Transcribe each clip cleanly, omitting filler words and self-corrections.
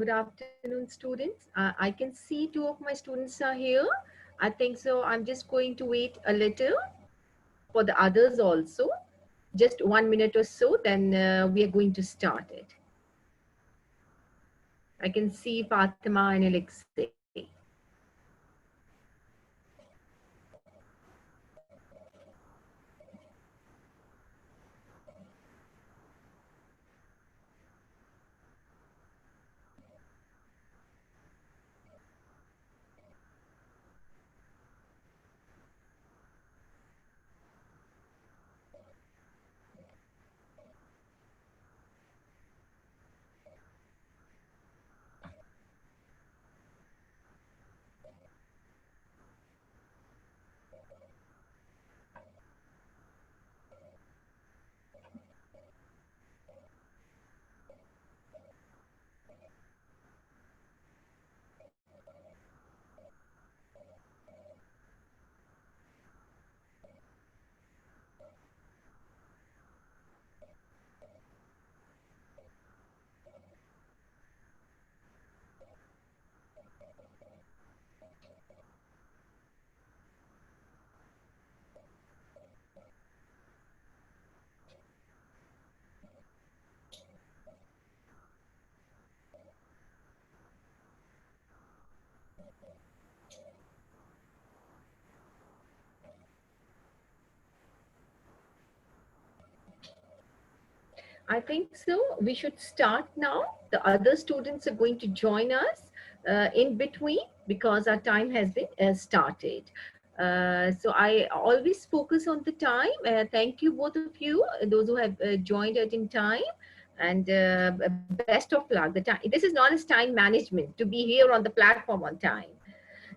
Good afternoon, students. I can see two of my students are here. I think so. I'm just going to wait a little for the others also. Just 1 minute or so, then we are going to start it. I can see Fatima and Alexei. I think so. We should start now. The other students are going to join us in between because our time has been started. So I always focus on the time. Thank you, both of you, those who have joined us in time. And best of luck. The time. This is not as time management to be here on the platform on time.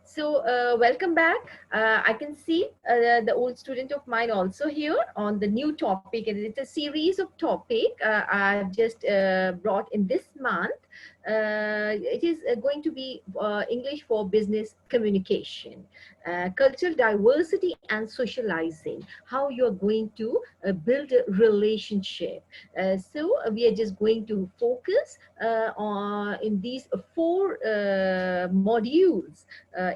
So welcome back. I can see the old student of mine also here on the new topic, and it's a series of topic I've just brought in this month. It is going to be English for business communication, cultural diversity and socializing, how you're going to build a relationship. So we are just going to focus on in these four modules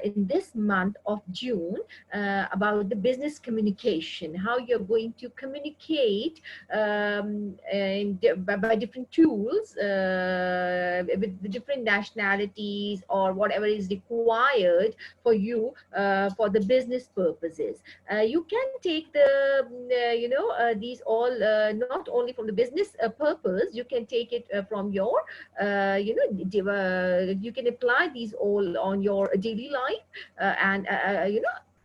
in this month of June about the business communication, how you're going to communicate by different tools with the different nationalities or whatever is required for you for the business purposes. You can take these all not only from the business purpose, you can take it from your you can apply these all on your daily life and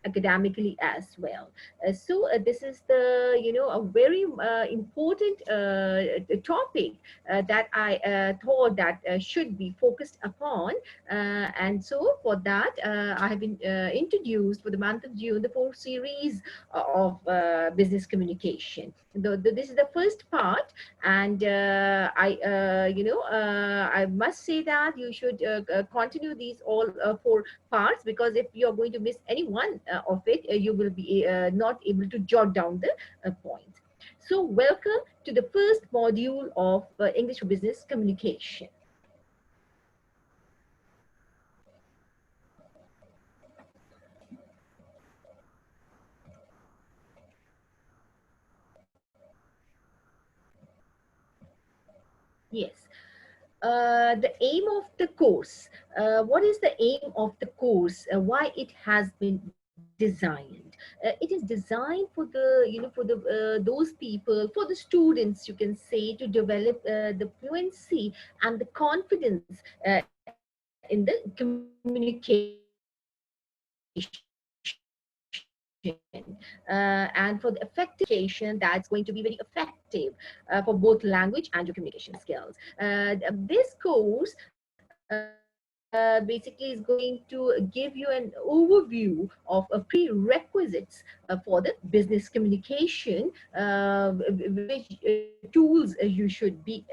academically as well. So this is the a very important topic that I thought that should be focused upon, and so for that I have been introduced for the month of June the four series of business communication. This is the first part, and I must say that you should continue these all four parts, because if you're going to miss any one of it, you will be not able to jot down the points. So welcome to the first module of English for Business Communication. Yes. The aim of the course. What is the aim of the course? Why it has been designed? It is designed for those people, for the students, you can say, to develop the fluency and the confidence in the communication, and for the effective communication that's going to be very effective for both language and your communication skills. This course basically is going to give you an overview of prerequisites for the business communication, which tools you should be,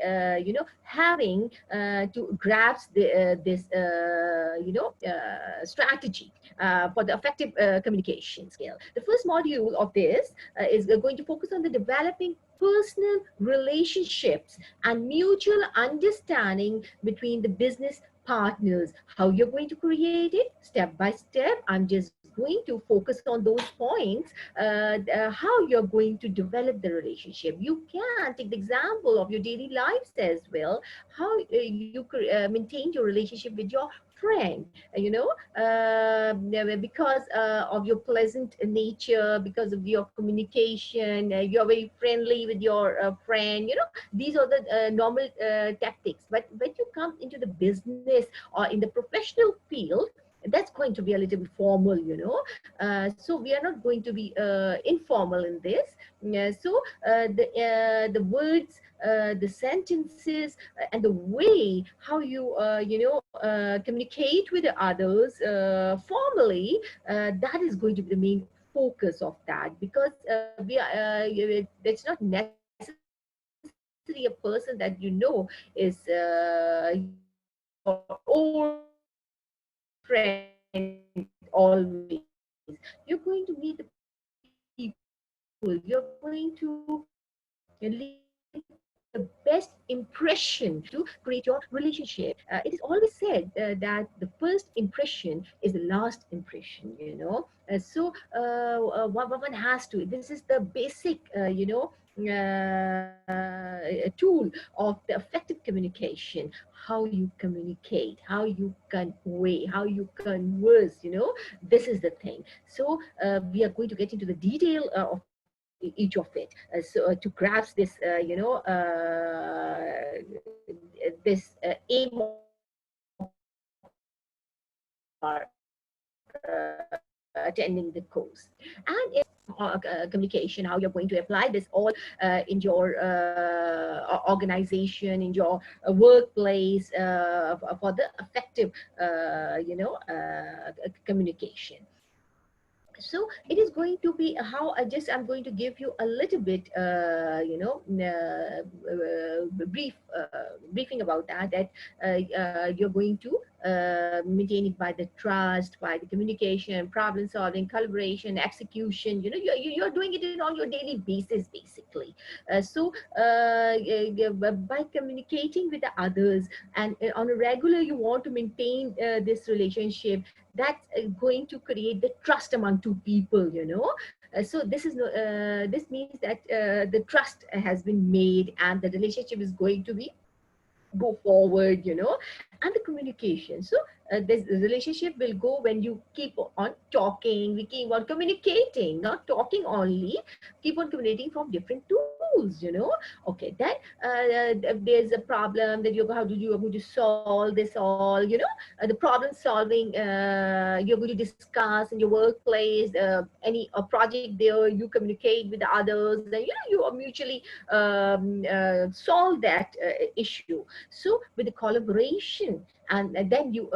having to grasp this, strategy for the effective communication skill. The first module of this is going to focus on the developing personal relationships and mutual understanding between the business partners. How you're going to create it step by step. I'm just going to focus on those points, how you're going to develop the relationship. You can take the example of your daily lives as well, how you could maintain your relationship with your friend, because of your pleasant nature, because of your communication, you're very friendly with your friend. These are the normal tactics. But when you come into the business or in the professional field, that's going to be a little bit formal. So we are not going to be informal in this. The words, the sentences, and the way how you communicate with the others formally, that is going to be the main focus of that. Because it's not necessary a person that is your old friend always. You're going to meet the people. You're going to leave the best impression to create your relationship. It is always said that the first impression is the last impression. So one has to. This is the basic, tool of the effective communication. How you communicate, how you convey, how you converse. This is the thing. So we are going to get into the detail of each of it. So to grasp this, this aim of attending the course. And communication, how you're going to apply this all in your organization, in your workplace, for the effective communication. So it is going to be how I'm going to give you a little bit briefing about that you're going to maintain it by the trust, by the communication, problem solving, collaboration, execution. You're doing it on your daily basis, basically. By communicating with the others, and on a regular, you want to maintain this relationship. That's going to create the trust among two people. So this means that the trust has been made, and the relationship is going to be go forward. And the communication. So this relationship will go when you keep on talking, we keep on communicating, not talking only, keep on communicating from different tools. Okay, then there's a problem that how do you are going to solve this all. The problem solving, you're going to discuss in your workplace, any a project there, you communicate with the others, and you are mutually solve that issue. So with the collaboration, and then you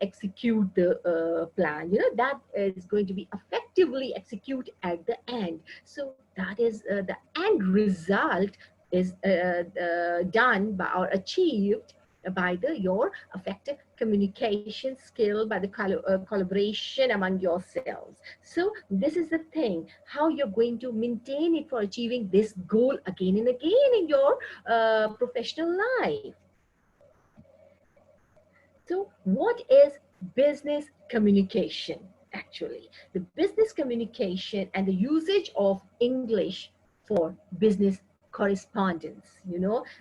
execute the plan, that is going to be effectively executed at the end. So that is the end result is done by or achieved by the your effective communication skill, by the collaboration among yourselves. So this is the thing, how you're going to maintain it for achieving this goal again and again in your professional life. So what is business communication? Actually, the business communication and the usage of English for business correspondence,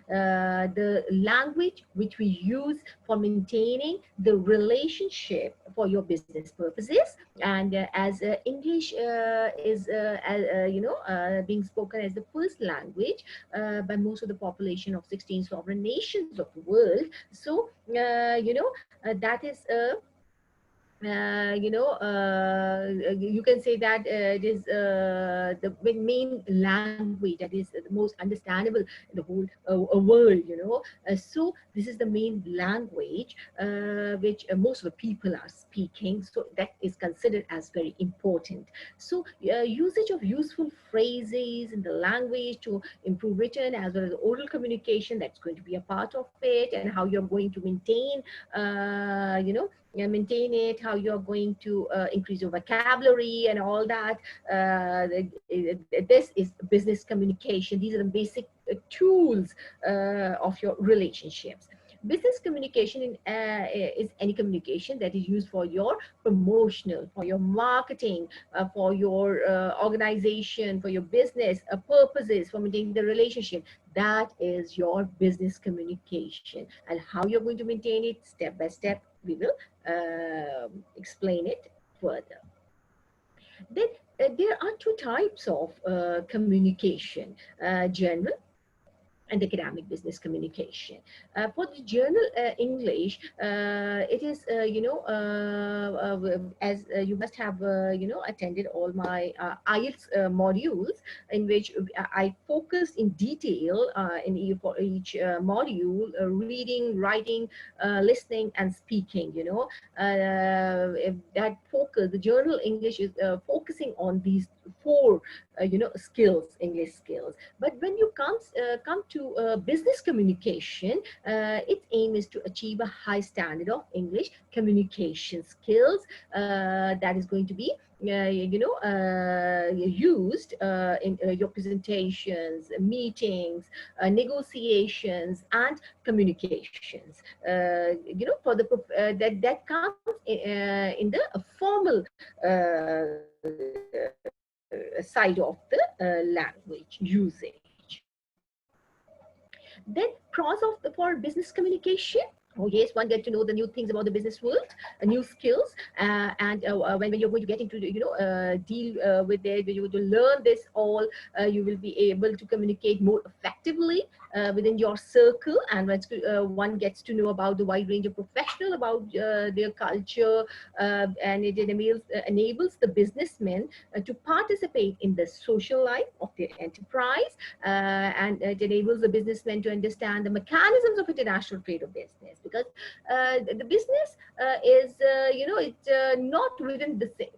the language which we use for maintaining the relationship for your business purposes. And as English is being spoken as the first language by most of the population of 16 sovereign nations of the world. So that is you can say that it is the main language that is the most understandable in the whole world, so this is the main language which most of the people are speaking, so that is considered as very important. So usage of useful phrases in the language to improve written as well as oral communication, that's going to be a part of it, and how you're going to maintain maintain it, how you're going to increase your vocabulary and all that. This is business communication. These are the basic tools of your relationships. Business communication is any communication that is used for your promotional, for your marketing, for your organization, for your business purposes, for maintaining the relationship. That is your business communication. And how you're going to maintain it step by step, we will explain it further. Then there are two types of communication: general and academic business communication. For the journal English, it is, as you must have, attended all my IELTS modules, in which I focused in detail for each module, reading, writing, listening, and speaking. That focus, the journal English is focusing on these four, skills, English skills. But when you come to business communication, its aim is to achieve a high standard of English communication skills that is going to be used in your presentations, meetings, negotiations, and communications. That comes in the formal side of the language usage. Then pros for business communication. Oh yes, one get to know the new things about the business world, new skills, and when you're going to get into the, deal with it, when you to learn this all, you will be able to communicate more effectively within your circle. And once one gets to know about the wide range of professional about their culture, and it enables the businessmen to participate in the social life of their enterprise, and it enables the businessmen to understand the mechanisms of international trade or business, because the business is, it's not within the same,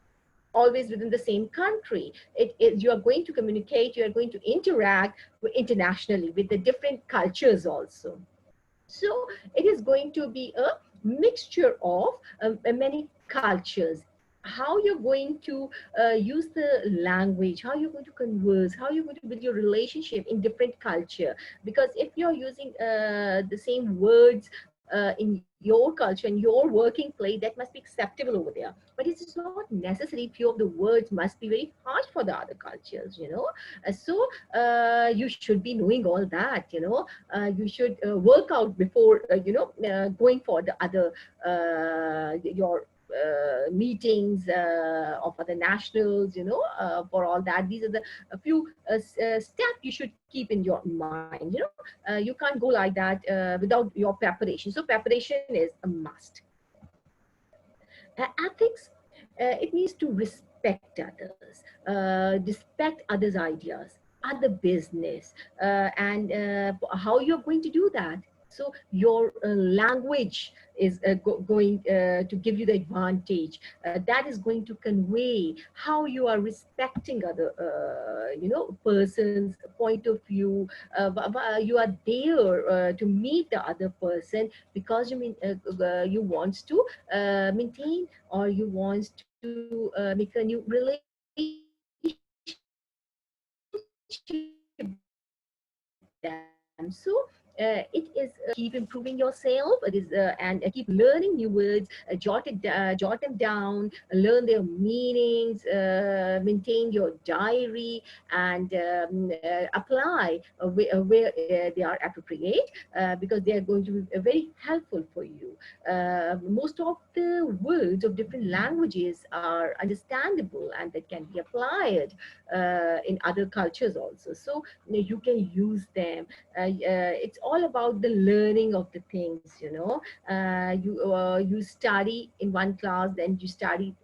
always within the same country. You are going to communicate, you are going to interact internationally with the different cultures also. So it is going to be a mixture of many cultures. How you're going to use the language, how you're going to converse, how you're going to build your relationship in different culture. Because if you're using the same words in your culture and your working place, that must be acceptable over there. But it is not necessary. Few of the words must be very harsh for the other cultures. So you should be knowing all that. You should work out before going for the other your meetings of other nationals, for all that. These are the a few steps you should keep in your mind. You can't go like that without your preparation. So preparation is a must. Ethics, it means to respect others, respect others' ideas, other business, and how you're going to do that. So your language is going to give you the advantage. That is going to convey how you are respecting other, person's point of view. You are there to meet the other person because you want to maintain, or you want to make a new relationship with them. So it is keep improving yourself. It is and keep learning new words, jot them down, learn their meanings, maintain your diary, and apply where they are appropriate, because they are going to be very helpful for you. Most of the words of different languages are understandable and that can be applied in other cultures also. So you can use them. It's all about the learning of the things, you know. You study in one class, then you study,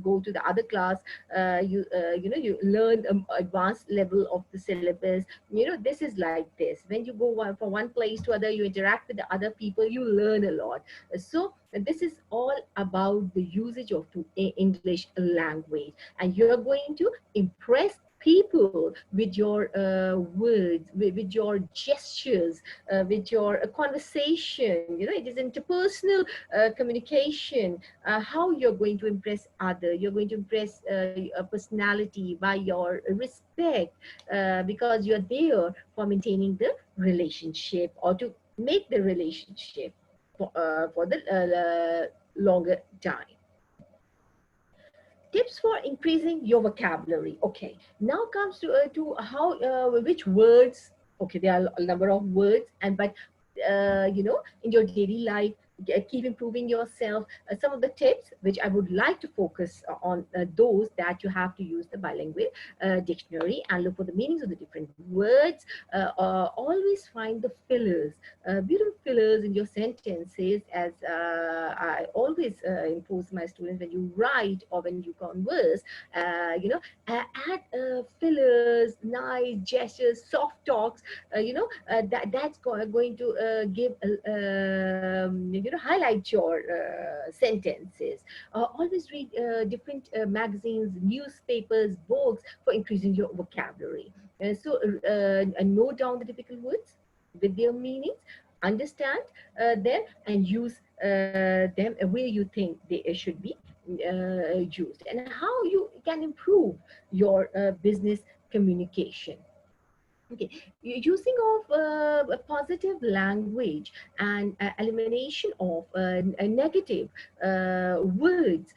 go to the other class, you know, you learn advanced level of the syllabus. You know, this is like this. When you go from one place to other, you interact with the other people, you learn a lot. So this is all about the usage of English language, and you're going to impress people with your words, with your gestures, with your conversation. You know, it is interpersonal communication. How you're going to impress other, you're going to impress a personality by your respect, because you're there for maintaining the relationship, or to make the relationship for the longer time. Tips for increasing your vocabulary. Okay, now comes to how which words. Okay, there are a number of words, and but you know, in your daily life, keep improving yourself. Some of the tips which I would like to focus on, those that you have to use the bilingual dictionary and look for the meanings of the different words. Always find the fillers, beautiful fillers in your sentences. As I always impose my students, when you write or when you converse, you know, add fillers, nice gestures, soft talks. You know, going to give you know, highlight your sentences. Always read different magazines, newspapers, books for increasing your vocabulary. And note down the difficult words with their meanings, understand them, and use them where you think they should be used, and how you can improve your business communication. Okay, using of a positive language and elimination of negative words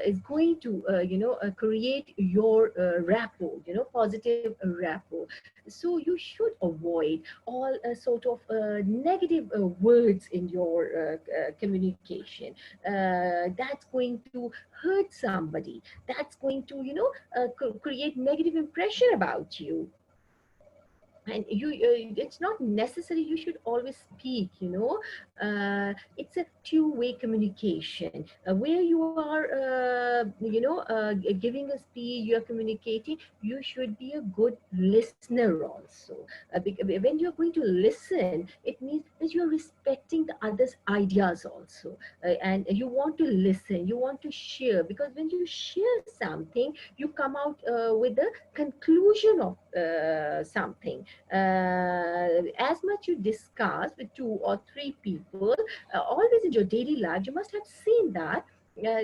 is going to, you know, create your rapport, you know, positive rapport. So you should avoid all sort of negative words in your communication. That's going to hurt somebody. That's going to, you know, create negative impression about you. And you it's not necessary you should always speak, you know. It's a two-way communication, where you are you know, giving a speech, you are communicating, you should be a good listener also. When you're going to listen, it means that you're respecting the other's ideas also. And you want to listen, you want to share, because when you share something, you come out with the conclusion of something. As much you discuss with two or three people, always in your daily life, you must have seen that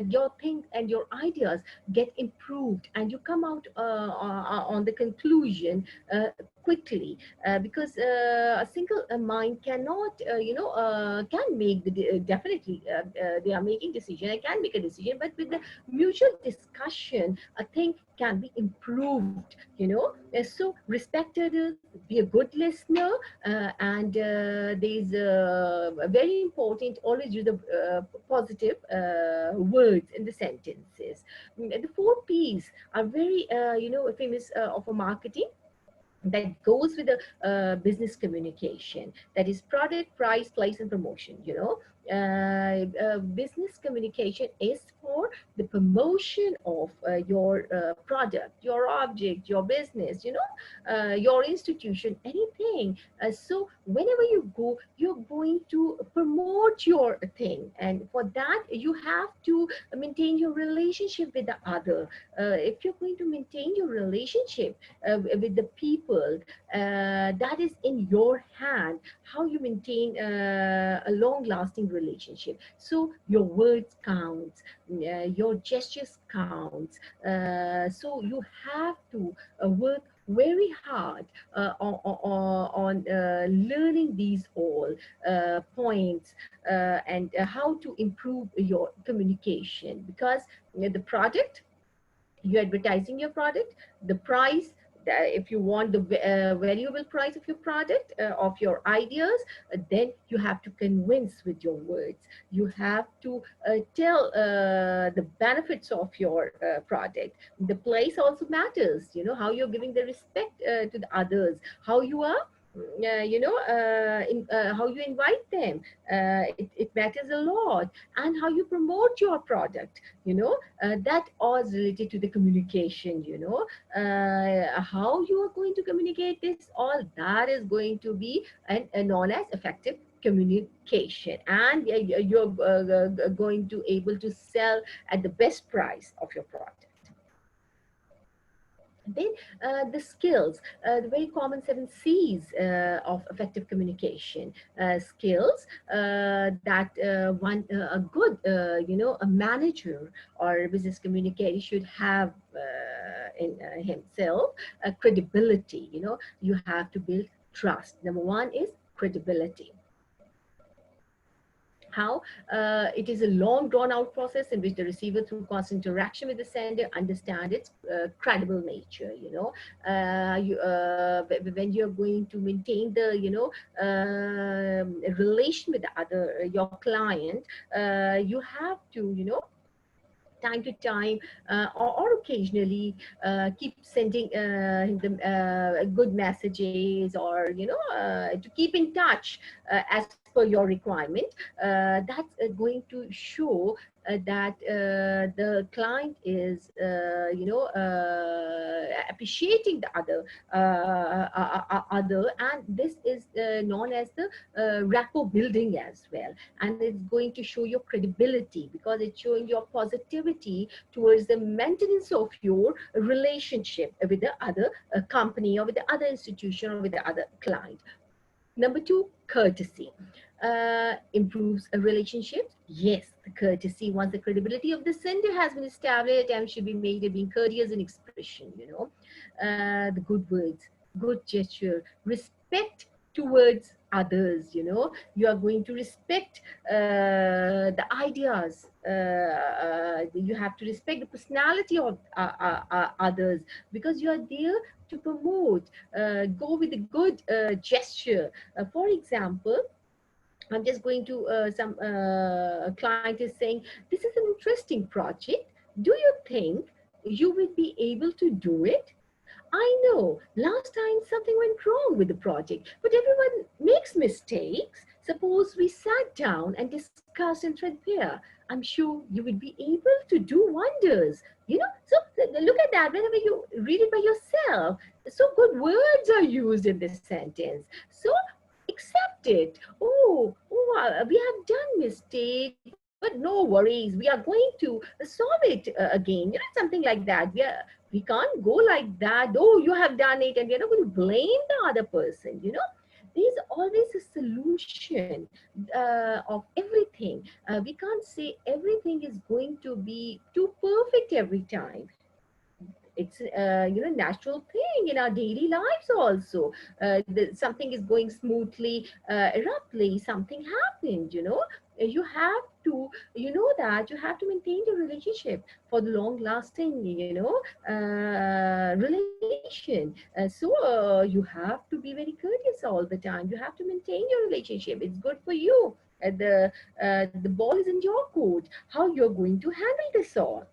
your thing and your ideas get improved, and you come out on the conclusion quickly, because a single mind cannot, you know, can make definitely they are making decision, I can make a decision, but with the mutual discussion, a thing can be improved, you know. So respect others, be a good listener, and there's very important, always use the positive words in the sentences. The four P's are very, you know, famous of a marketing that goes with the business communication. That is product, price, place, and promotion, you know. Business communication is for the promotion of your product, your object, your business, you know, your institution, anything. So whenever you go, you're going to promote your thing, and for that you have to maintain your relationship with the other. If you're going to maintain your relationship with the people, that is in your hand, how you maintain a long lasting relationship. So your words counts, your gestures counts. So you have to work very hard on learning these all points, and how to improve your communication, because the product, you're advertising your product, the price, if you want the valuable price of your product, of your ideas, then you have to convince with your words. You have to tell the benefits of your product. The place also matters, you know, how you're giving the respect to the others, how you are how you invite them. It matters a lot. And how you promote your product, that all is related to the communication. How you are going to communicate this, all that is going to be known as effective communication. And you're going to able to sell at the best price of your product. Then the skills, the very common 7 C's of effective communication. Skills that one a good, a manager or a business communicator should have in himself. Credibility. You have to build trust. Number one is credibility. How it is a long drawn out process in which the receiver, through constant interaction with the sender, understand its credible nature. When you're going to maintain the relation with the other, your client, you have to time to time, or occasionally, keep sending them good messages, or to keep in touch as per your requirement. That's going to show that the client is appreciating the other, and this is known as the rapport building as well. And it's going to show your credibility, because it's showing your positivity towards the maintenance of your relationship with the other company, or with the other institution, or with the other client. Number two, courtesy. Improves a relationship. Yes, the courtesy. Once the credibility of the sender has been established, and should be made of being courteous in expression. The good words, good gesture, respect towards others. You are going to respect the ideas. You have to respect the personality of others, because you are there to promote. Go with a good gesture. For example, I'm just going to some client is saying, this is an interesting project. Do you think you will be able to do it? I know last time something went wrong with the project, but everyone makes mistakes. Suppose we sat down and discussed and threadbare. I'm sure you would be able to do wonders. So look at that. Whenever you read it by yourself, so good words are used in this sentence. So accept it. Oh, we have done mistake, but no worries. We are going to solve it again. Something like that. We can't go like that. Oh, you have done it, and we are not going to blame the other person. There's always a solution of everything. We can't say everything is going to be too perfect every time. It's natural thing in our daily lives also. Something is going smoothly, abruptly something happened. You have to, that you have to maintain your relationship for the long lasting relation. So you have to be very courteous all the time. You have to maintain your relationship. It's good for you. The ball is in your court. How you're going to handle this all.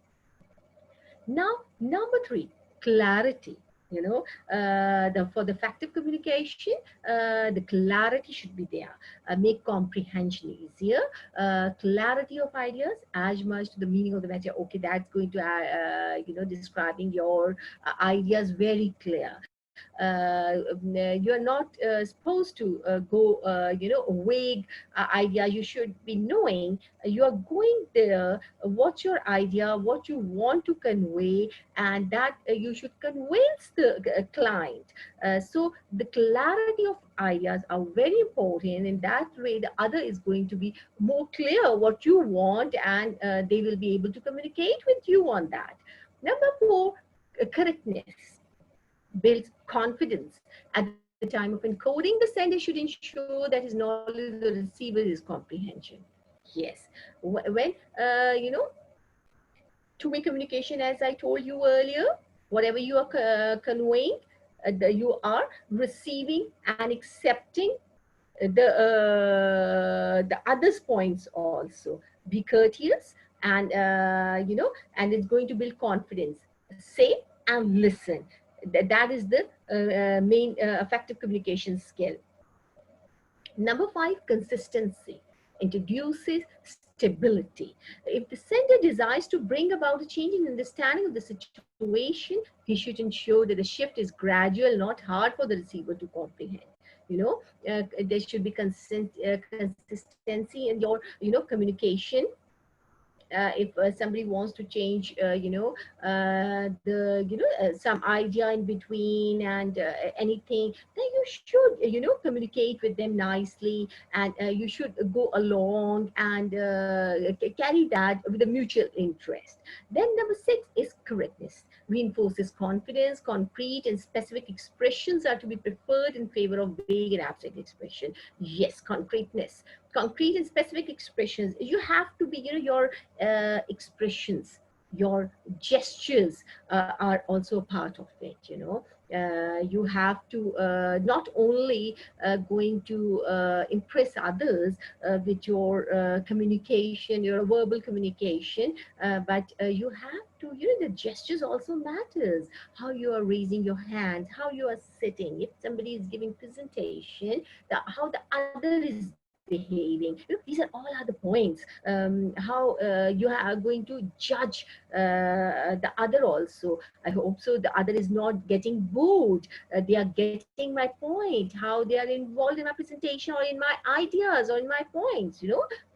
Now, number three, clarity. For the effective communication, the clarity should be there. Make comprehension easier. Clarity of ideas as much to the meaning of the matter. Okay, that's going to describing your ideas very clear. You're not supposed to go vague idea. You should be knowing you are going there, what's your idea, what you want to convey, and that you should convince the client. So the clarity of ideas are very important. In that way, the other is going to be more clear what you want, and they will be able to communicate with you on that. Number four, correctness builds confidence. At the time of encoding, the sender should ensure that his knowledge of the receiver is comprehension. Yes. When, two-way communication, as I told you earlier, whatever you are conveying, you are receiving and accepting the other's points also. Be courteous, and and it's going to build confidence. Say and listen. That is the main effective communication skill. Number five, consistency introduces stability. If the sender desires to bring about a change in understanding of the situation, he should ensure that the shift is gradual, not hard for the receiver to comprehend. You know, there should be consistency in your, communication. If somebody wants to change, some idea in between and anything, then you should, communicate with them nicely, and you should go along and carry that with a mutual interest. Then number six is correctness. Reinforces confidence. Concrete and specific expressions are to be preferred in favor of vague and abstract expression. Yes, concreteness, concrete and specific expressions. You have to be, your expressions, your gestures are also a part of it. You have to not only going to impress others with your communication, your verbal communication, but you have to, the gestures also matters. How you are raising your hand, how you are sitting. If somebody is giving presentation, how the other is behaving. These are all other points. How you are going to judge the other also. I hope so the other is not getting bored. They are getting my point, how they are involved in my presentation or in my ideas or in my points.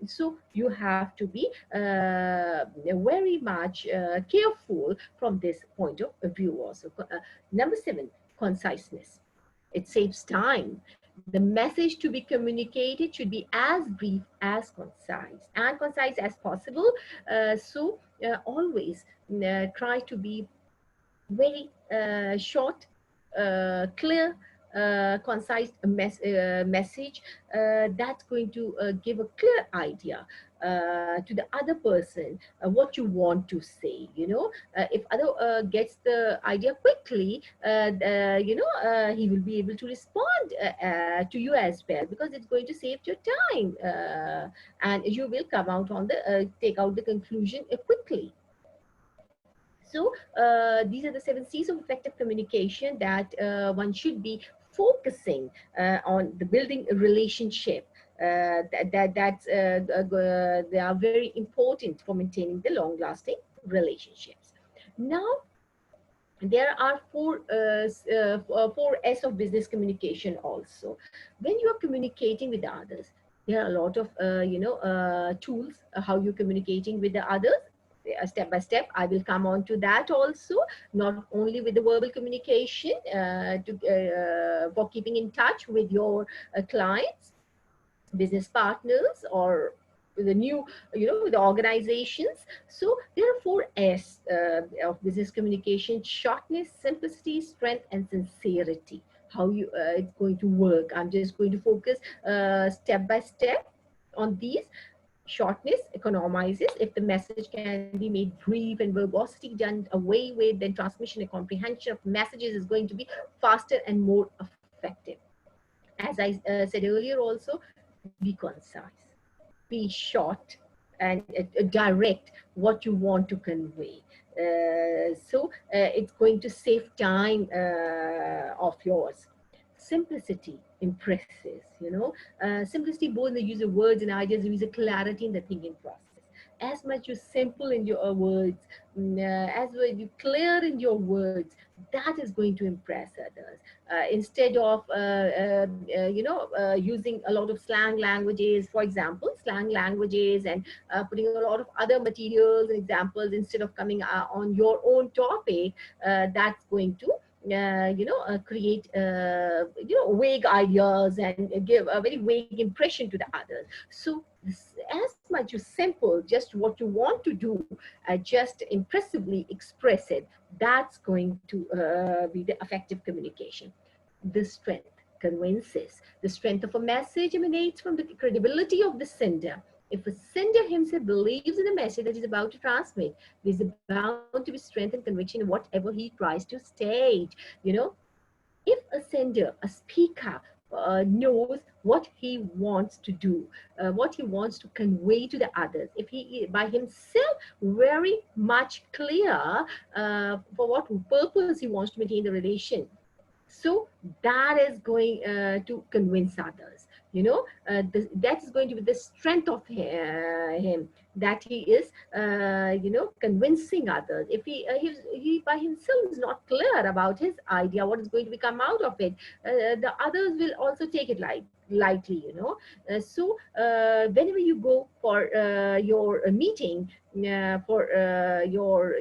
So you have to be very much careful from this point of view also. Number seven, conciseness. It saves time. The message to be communicated should be as brief as concise as possible. So always try to be very short, clear, concise message that's going to give a clear idea to the other person what you want to say. If other gets the idea quickly, he will be able to respond to you as well, because it's going to save your time, and you will come out on the take out the conclusion quickly. So these are the 7 C's of effective communication that one should be focusing on the building a relationship. They are very important for maintaining the long-lasting relationships. Now, there are four S of business communication also. When you are communicating with others, there are a lot of tools how you're communicating with the others. Step by step, I will come on to that also. Not only with the verbal communication for keeping in touch with your clients, business partners, or the new, the organizations. So there are 4S of business communication: shortness, simplicity, strength, and sincerity. How it's going to work, I'm just going to focus step by step on these. Shortness economizes. If the message can be made brief and verbosity done away with, then transmission and comprehension of messages is going to be faster and more effective. As I said earlier also, be concise, be short, and direct what you want to convey. It's going to save time of yours. Simplicity impresses, simplicity both in the use of words and ideas, there is a clarity in the thinking process. As much you simple in your words, as well you clear in your words, that is going to impress others. Instead of using a lot of slang languages, for example, slang languages, and putting a lot of other materials and examples instead of coming on your own topic, that's going to create vague ideas and give a very vague impression to the others. So as much as simple, just what you want to do, just impressively express it, that's going to be the effective communication. The strength convinces. The strength of a message emanates from the credibility of the sender. If a sender himself believes in the message that he's about to transmit, there's bound to be strength and conviction in whatever he tries to state. If a sender, a speaker, knows what he wants to do, what he wants to convey to the others. If he by himself very much clear for what purpose he wants to maintain the relation, so that is going to convince others, that is going to be the strength of him, that he is convincing others. If he by himself is not clear about his idea, what is going to come out of it, the others will also take it lightly, so whenever you go for your meeting, for your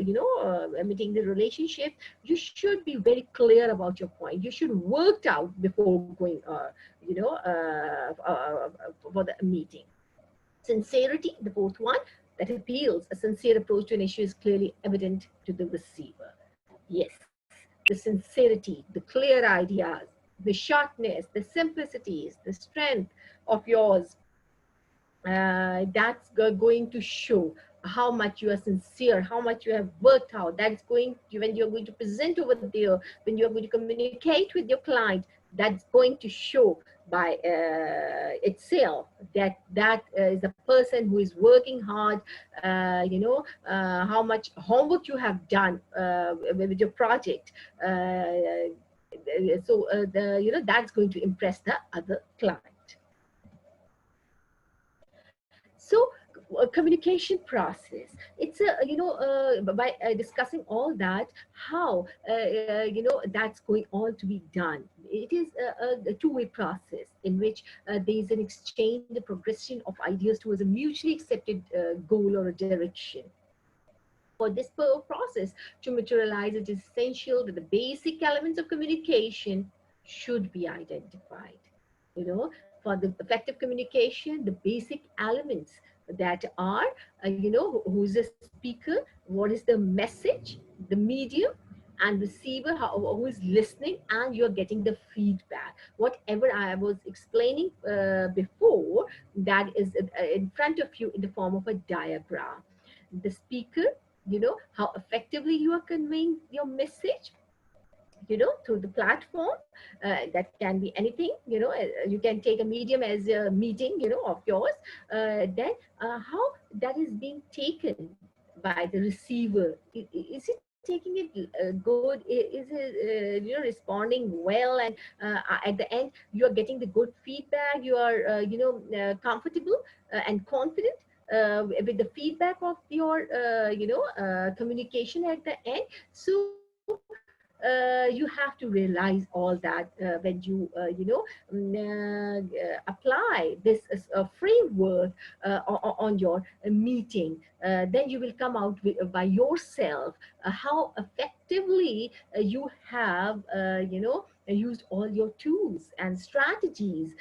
meeting the relationship, you should be very clear about your point. You should work out before going for the meeting. Sincerity, the fourth one, that appeals. A sincere approach to an issue is clearly evident to the receiver. Yes, the sincerity, the clear ideas, the shortness, the simplicities, the strength of yours, that's going to show how much you are sincere, how much you have worked out. That's going to, when you're going to present over there, when you're going to communicate with your client, that's going to show by itself that is a person who is working hard, how much homework you have done with your project. That's going to impress the other client. So communication process, it's a by discussing all that, how that's going on to be done. It is a two-way process in which there is an exchange, the progression of ideas towards a mutually accepted goal or a direction. For this process to materialize, it is essential that the basic elements of communication should be identified. For the effective communication, the basic elements that are, who's the speaker, what is the message, the medium, and receiver, who is listening, and you're getting the feedback. Whatever I was explaining before, that is in front of you in the form of a diagram. The speaker, how effectively you are conveying your message, through the platform. That can be anything, you can take a medium as a meeting, of yours. Then how that is being taken by the receiver. Is it taking it good? Is it responding well? And at the end, you are getting the good feedback. You are comfortable and confident with the feedback of your communication at the end. So you have to realize all that when you apply this as a framework on your meeting. Then you will come out with, by yourself, how effectively you have used all your tools and strategies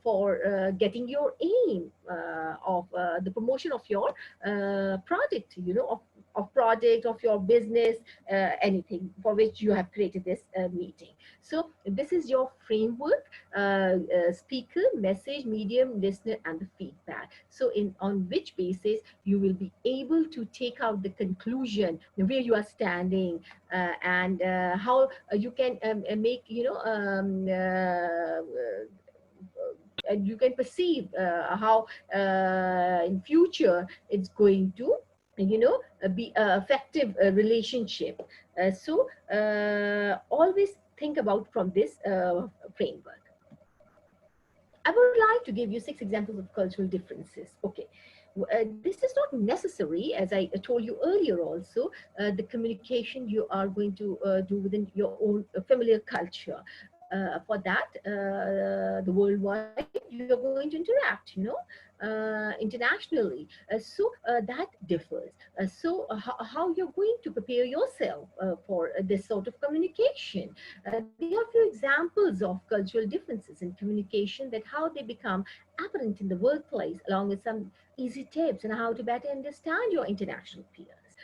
for getting your aim of the promotion of your project, of project, of your business, anything for which you have created this meeting. So this is your framework: speaker, message, medium, listener, and the feedback. So on which basis you will be able to take out the conclusion where you are standing, and how you can make you can perceive how in future it's going to be a effective relationship. Always think about from this framework. I would like to give you 6 examples of cultural differences. Okay. This is not necessary, as I told you earlier also, the communication you are going to do within your own familiar culture. For that, the worldwide, you are going to interact, internationally. That differs. How you're going to prepare yourself for this sort of communication. There are few examples of cultural differences in communication, that how they become apparent in the workplace, along with some easy tips on how to better understand your international peers.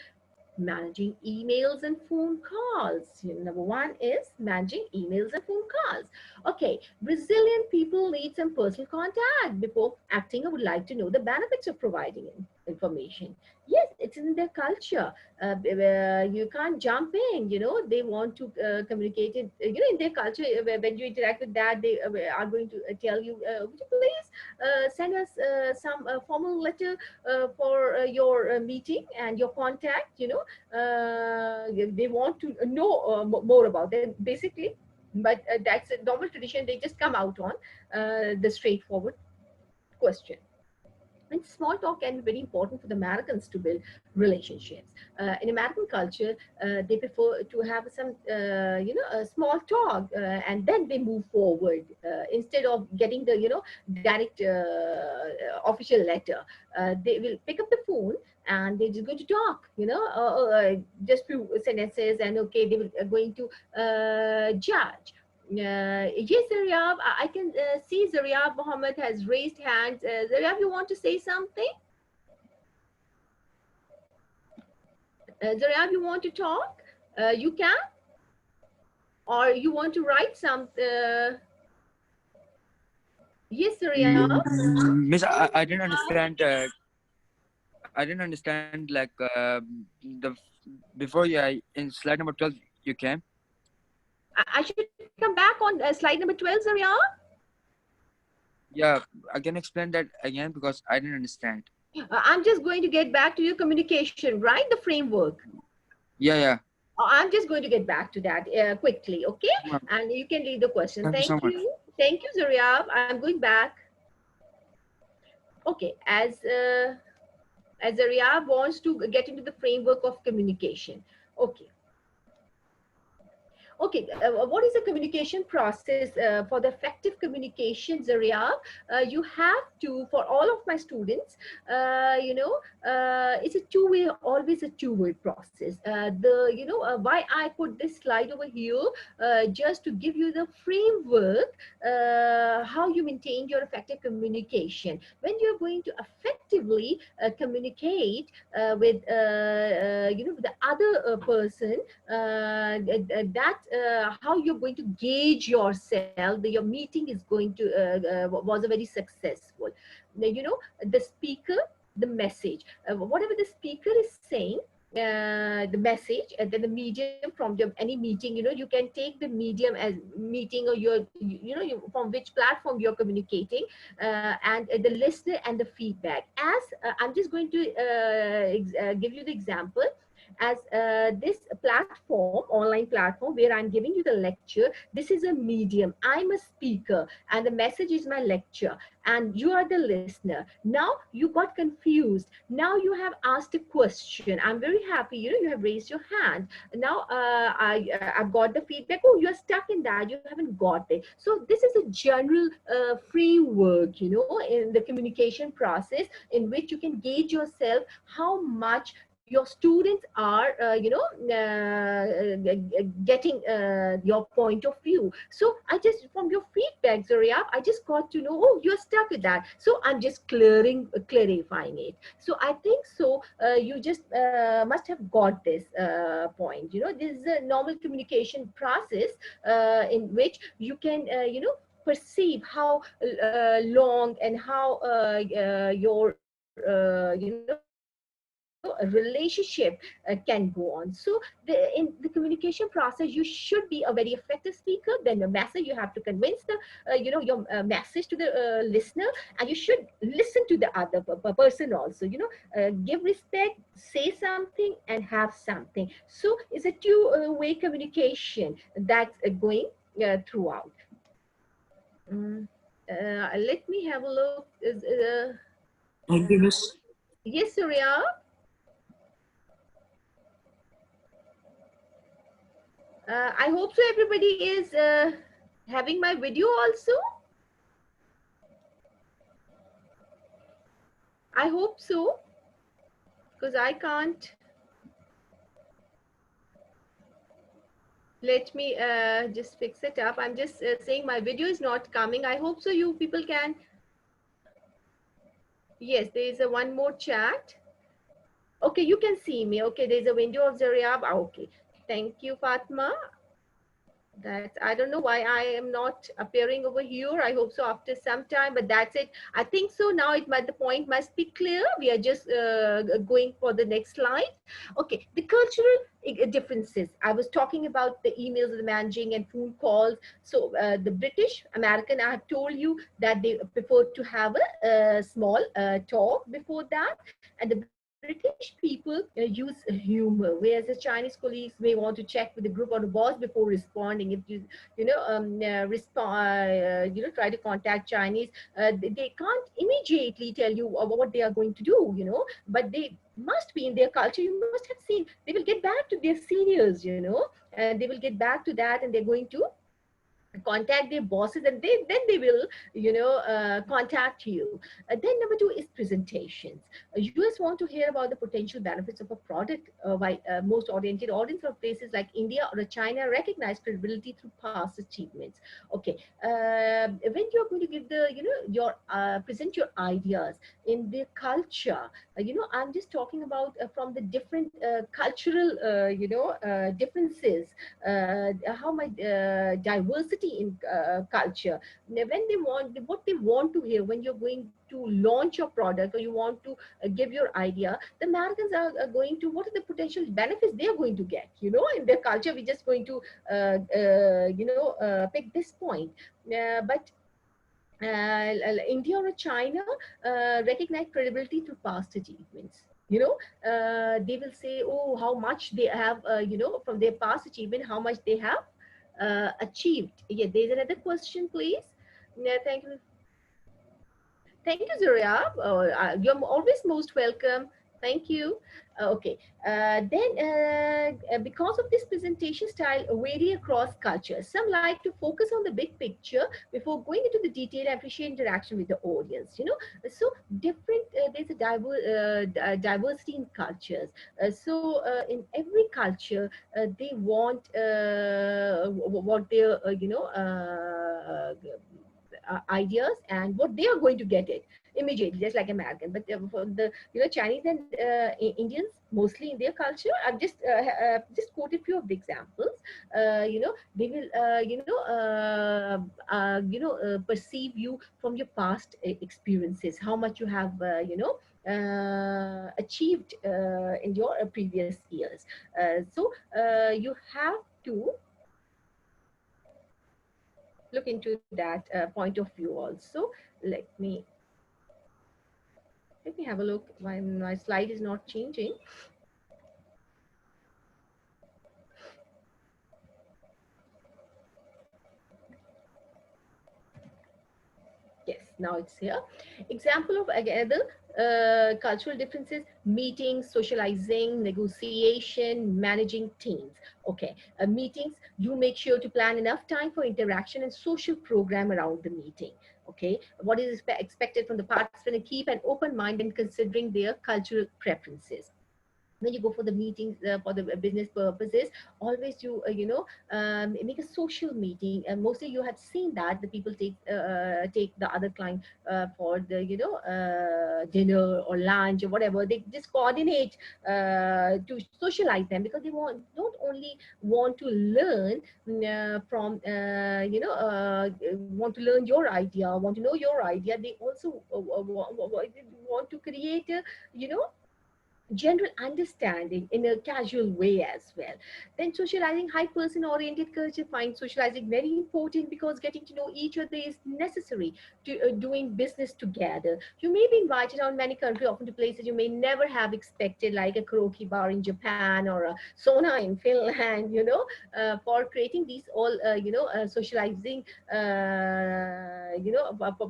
Managing emails and phone calls. Number one is managing emails and phone calls. Okay, Brazilian people need some personal contact before acting. I would like to know the benefits of providing it. information. Yes, it's in their culture. You can't jump in, they want to communicate it, in their culture. When you interact with that, they are going to tell you, would you please send us some formal letter for your meeting and your contact, they want to know more about them, basically. But that's a normal tradition. They just come out on the straightforward question. And small talk can be very important for the Americans to build relationships. In American culture, they prefer to have some, a small talk, and then they move forward instead of getting the, direct official letter. They will pick up the phone and they're just going to talk, just few sentences, and okay, they will going to judge. Yes, Zaryab, I can see Zaryab Mohammed has raised hands. Zaryab, you want to say something? Zaryab, you want to talk? You can, or you want to write some? Yes, Zaryab. Miss, I didn't understand. I didn't understand like the before you in slide number 12 you came. I should come back on slide number 12, Zaryab. Yeah, I can explain that again because I didn't understand. I'm just going to get back to your communication, right? The framework. Yeah, yeah. I'm just going to get back to that quickly, okay? And you can read the question. Thank you so Thank much. you. Thank you, Zaryab. I'm going back. Okay, as Zaryab wants to get into the framework of communication. Okay. Okay, what is the communication process for the effective communication, Zaria? You have to, for all of my students, it's a two-way, always a two-way process. Why I put this slide over here, just to give you the framework, how you maintain your effective communication. When you're going to effectively communicate with, the other person, that how you're going to gauge yourself, that your meeting is going to was a very successful. The speaker, the message, whatever the speaker is saying, the message, and then the medium from any meeting, you can take the medium as meeting, or from which platform you're communicating, and the listener and the feedback. As I'm just going to give you the example, as this platform, online platform where I'm giving you the lecture, this is a medium. I'm a speaker and the message is my lecture, and you are the listener. Now you got confused. Now you have asked a question. I'm very happy, you have raised your hand. Now I've got the feedback. Oh, you're stuck in that, you haven't got it. So this is a general framework, in the communication process, in which you can gauge yourself how much your students are getting your point of view. So I just, from your feedback, Zaria, I just got to know, oh, you're stuck with that, so I'm just clarifying it. So I think so you just must have got this point. This is a normal communication process in which you can perceive how long and how your a relationship can go on. So in the communication process, you should be a very effective speaker. Then the message, you have to convince the your message to the listener, and you should listen to the other person also. Give respect, say something, and have something. So it's a two-way communication that's going throughout. Let me have a look. Thank you, Miss. Yes, Surya. I hope so. Everybody is having my video also. I hope so, because I can't. Let me just fix it up. I'm just saying my video is not coming. I hope so. You people can. Yes, there is a one more chat. Okay, you can see me. Okay, there's a window of Zaryab. Okay, thank you, Fatma. That's, I don't know why I am not appearing over here. I hope so after some time, but that's it. I think so. Now it might, the point must be clear. We are just going for the next slide. Okay, the cultural differences. I was talking about the emails, the managing, and phone calls. So the British, American, I have told you that they prefer to have a small talk before that, and the British people use humor, whereas the Chinese colleagues may want to check with the group or the boss before responding. If try to contact Chinese, they can't immediately tell you what they are going to do, but they must be in their culture. You must have seen they will get back to their seniors, and they will get back to that, and they're going to contact their bosses, and then they will contact you. Then number two is presentations. US want to hear about the potential benefits of a product, while most oriented audience of places like India or China recognize credibility through past achievements. Okay, when you're going to give the your present your ideas in their culture, I'm just talking about from the different cultural differences, how my diversity in culture. Now, when they want what they want to hear when you're going to launch your product, or you want to give your idea, the Americans are going to, what are the potential benefits they are going to get, in their culture. We're just going to pick this point. But India or China recognize credibility through past achievements. They will say, oh, how much they have, from their past achievement, how much they have achieved. Yeah, there's another question, please. Yeah, thank you. Thank you, Zuria. You're always most welcome. Thank you. Okay. Then, because of this presentation style vary across cultures, some like to focus on the big picture before going into the detail and appreciate interaction with the audience. So different. There's a diversity in cultures. So in every culture, they want what their ideas and what they are going to get it immediately, just like American. But for the Chinese and Indians, mostly in their culture, I've just quoted few of the examples. They will perceive you from your past experiences, how much you have achieved in your previous years. So you have to look into that point of view also. Let me let me have a look. My slide is not changing. Yes, now it's here. Example of again the cultural differences: meetings, socializing, negotiation, managing teams. Okay, meetings, you make sure to plan enough time for interaction and social program around the meeting. Okay, what is expected from the participant, and keep an open mind when considering their cultural preferences. When you go for the meetings for the business purposes, always you make a social meeting, and mostly you have seen that the people take the other client for the dinner or lunch or whatever. They just coordinate to socialize them, because they don't only want to learn from want to learn your idea, want to know your idea. They also want to create a general understanding in a casual way as well. Then socializing, high person oriented culture finds socializing very important, because getting to know each other is necessary to doing business together. You may be invited on many countries, often to places you may never have expected, like a karaoke bar in Japan or a sauna in Finland. For creating these all socializing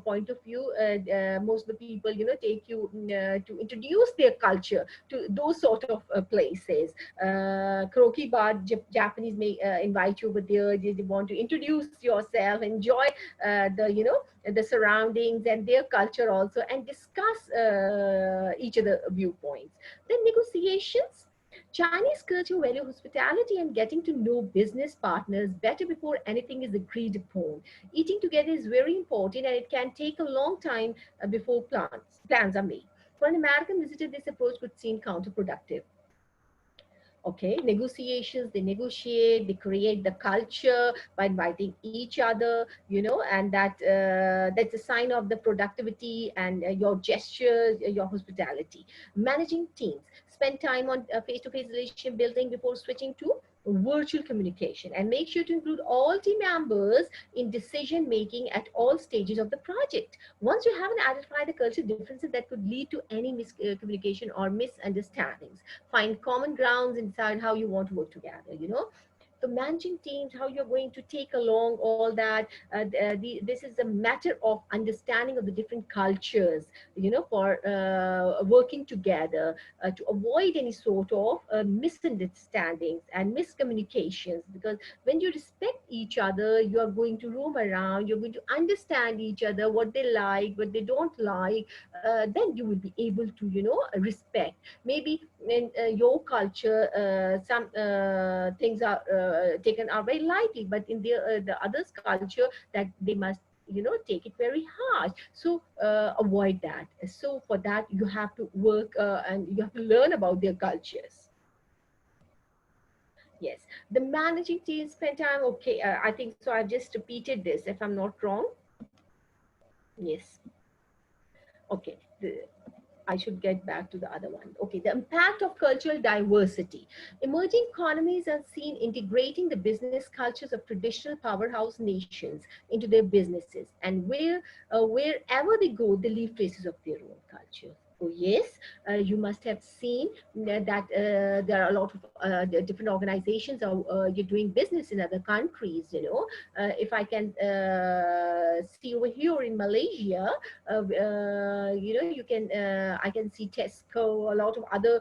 point of view, most of the people take you to introduce their culture to those sort of places. Karaoke bar, Japanese may invite you over there. They want to introduce yourself, enjoy the surroundings and their culture also, and discuss each other viewpoints. Then negotiations. Chinese culture value hospitality and getting to know business partners better before anything is agreed upon. Eating together is very important, and it can take a long time before plans are made. For an American visitor, this approach could seem counterproductive. Okay, negotiations, they negotiate, they create the culture by inviting each other, and that's a sign of the productivity and your gestures, your hospitality. Managing teams, spend time on face-to-face relationship building before switching to virtual communication, and make sure to include all team members in decision making at all stages of the project. Once you haven't identified the cultural differences that could lead to any miscommunication or misunderstandings, find common grounds inside how you want to work together. So managing teams, how you're going to take along all that, this is a matter of understanding of the different cultures, for working together, to avoid any sort of misunderstandings and miscommunications. Because when you respect each other, you are going to roam around, you're going to understand each other, what they like, what they don't like, then you will be able to respect. Maybe in your culture, some things are taken are very lightly, but in the others culture, that they must take it very harsh. So avoid that. So for that, you have to work, and you have to learn about their cultures. Yes, the managing team spend time. Okay, I think so. I've just repeated this, if I'm not wrong. Yes. Okay. I should get back to the other one. Okay, the impact of cultural diversity. Emerging economies are seen integrating the business cultures of traditional powerhouse nations into their businesses, and wherever they go, they leave traces of their own culture. Oh yes, you must have seen that there are a lot of different organizations are you're doing business in other countries. If I can see over here in Malaysia, you can I can see Tesco, a lot of other